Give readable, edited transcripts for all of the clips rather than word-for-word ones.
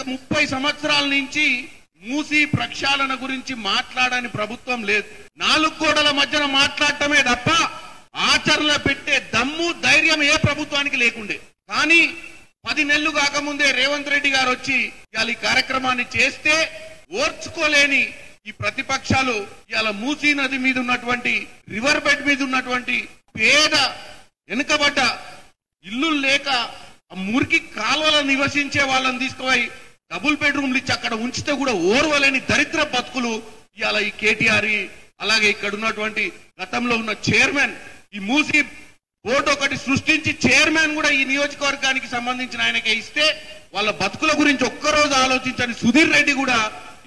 30 సంవత్సరాల నుంచి మూసీ ప్రక్షాళన గురించి మాట్లాడని ప్రభుత్వం లేదు. 4 గోడల మధ్యన మాట్లాడటమే తప్ప ఆచరణలో పెట్టే దమ్ము ధైర్యం ఏ ప్రభుత్వానికి లేకుండే. కానీ 10 నెలలు కాకముందే రేవంత్ రెడ్డి గారు వచ్చి ఇవాళ ఈ కార్యక్రమాన్ని చేస్తే ఓర్చుకోలేని ఈ ప్రతిపక్షాలు ఇవాళ మూసీ నది మీద ఉన్నటువంటి రివర్ బెడ్ మీద ఉన్నటువంటి పేద వెనుకబడ్డ ఇల్లు లేక మురికి కాలువల నివసించే వాళ్ళని తీసుకుపోయి డబుల్ బెడ్రూమ్లు ఇచ్చి అక్కడ ఉంచితే కూడా ఓర్వలేని దరిద్ర బతుకులు ఇవాళ ఈ కేటీఆర్ అలాగే ఇక్కడ ఉన్నటువంటి గతంలో ఉన్న చైర్మన్ ఈ మూసీ బోర్డు ఒకటి సృష్టించి చైర్మన్ కూడా ఈ నియోజకవర్గానికి సంబంధించిన ఆయనకే ఇస్తే వాళ్ళ బతుకుల గురించి ఒక్కరోజు ఆలోచించని సుధీర్ రెడ్డి కూడా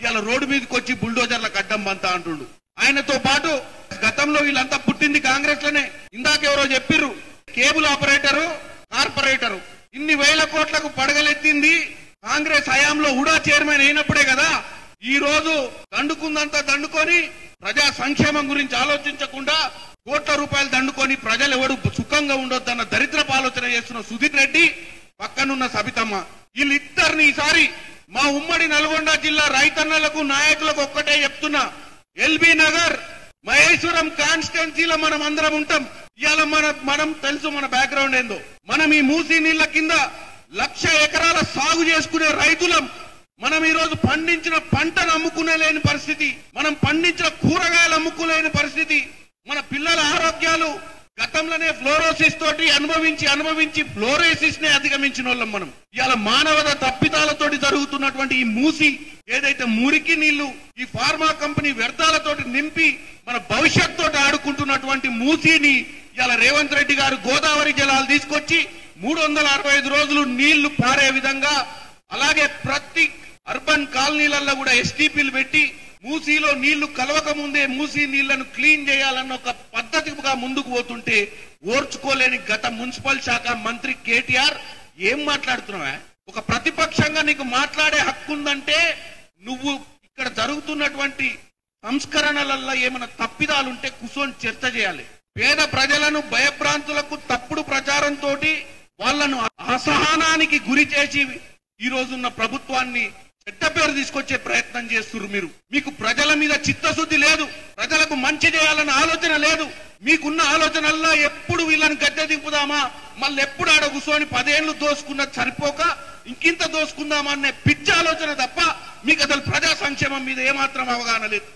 ఇవాళ రోడ్డు మీదకి వచ్చి బుల్డోజర్లకు అడ్డం బంతా అంటుండు. ఆయనతో పాటు గతంలో వీళ్ళంతా పుట్టింది కాంగ్రెస్ లోనే. ఇందాక ఎవరో చెప్పిర్రు కేబుల్ ఆపరేటరు కార్పొరేటరు ఇన్ని వేల కోట్లకు పడగలెత్తింది కాంగ్రెస్ హయాంలో కూడా చైర్మన్ అయినప్పుడే కదా. ఈ రోజు దండుకుందంతా దండుకొని ప్రజా సంక్షేమం గురించి ఆలోచించకుండా కోట్ల రూపాయలు దండుకొని ప్రజలు ఎవరు సుఖంగా ఉండొద్దన్న దరిద్రపు ఆలోచన చేస్తున్న సుధీర్ రెడ్డి పక్కనున్న సబితమ్మ వీళ్ళిద్దరిని ఈసారి మా ఉమ్మడి నల్గొండ జిల్లా రైతన్నలకు నాయకులకు ఒక్కటే చెప్తున్నా, ఎల్బీ నగర్ మహేశ్వరం కాన్స్టిట్యున్సీలో మనం అందరం ఉంటాం. ఇవాళ మనం తెలుసు మన బ్యాక్గ్రౌండ్ ఏందో. మనం ఈ మూసీ నీళ్ల కింద 1,00,000 ఎకరాల సాగు చేసుకునే రైతులం. మనం ఈ రోజు పండించిన పంటను అమ్ముకునేలేని పరిస్థితి, మనం పండించిన కూరగాయలు అమ్ముకోలేని పరిస్థితి, మన పిల్లల ఆరోగ్యాలు గతంలోనే ఫ్లోరోసిస్ తోటి అనుభవించి ఫ్లోరోసిస్ నే అధిగమించిన వాళ్ళం మనం. ఇవాళ మానవత తప్పిదాలతోటి జరుగుతున్నటువంటి ఈ మూసి ఏదైతే మురికి నీళ్లు ఈ ఫార్మా కంపెనీ వ్యర్థాలతోటి నింపి మన భవిష్యత్ తోటి ఆడుకుంటున్నటువంటి మూసీని ఇవాళ రేవంత్ రెడ్డి గారు గోదావరి జలాలు తీసుకొచ్చి 365 రోజులు నీళ్లు పారే విధంగా, అలాగే ప్రతి అర్బన్ కాలనీలలో కూడా ఎస్టీపీలు పెట్టి మూసీలో నీళ్లు కలవక ముందే మూసీ నీళ్లను క్లీన్ చేయాలన్న ఒక పద్ధతిగా ముందుకు పోతుంటే ఓర్చుకోలేని గత మున్సిపల్ శాఖ మంత్రి కేటీఆర్ ఏం మాట్లాడుతున్నావా? ఒక ప్రతిపక్షంగా నీకు మాట్లాడే హక్కు ఉందంటే నువ్వు ఇక్కడ జరుగుతున్నటువంటి సంస్కరణలలో ఏమైనా తప్పిదాలుంటే కూర్చొని చర్చ చేయాలి. పేద ప్రజలను భయభ్రాంతులకు తప్పుడు ప్రచారంతో వాళ్లను అసహనానికి గురి చేసి ఈ రోజున్న ప్రభుత్వాన్ని చెడ్డ పేరు తీసుకొచ్చే ప్రయత్నం చేస్తున్నారు. మీకు ప్రజల మీద చిత్తశుద్ధి లేదు, ప్రజలకు మంచి చేయాలన్న ఆలోచన లేదు. మీకున్న ఆలోచనల్లో ఎప్పుడు వీళ్ళని గద్దె దింపుదామా, మళ్ళీ ఎప్పుడు ఆడ కూర్చొని 10 ఏళ్లు దోసుకున్నది సరిపోక ఇంకింత దోసుకుందామా అనే పిచ్చి ఆలోచన తప్ప మీకు అసలు ప్రజా సంక్షేమం మీద ఏమాత్రం అవగాహన లేదు.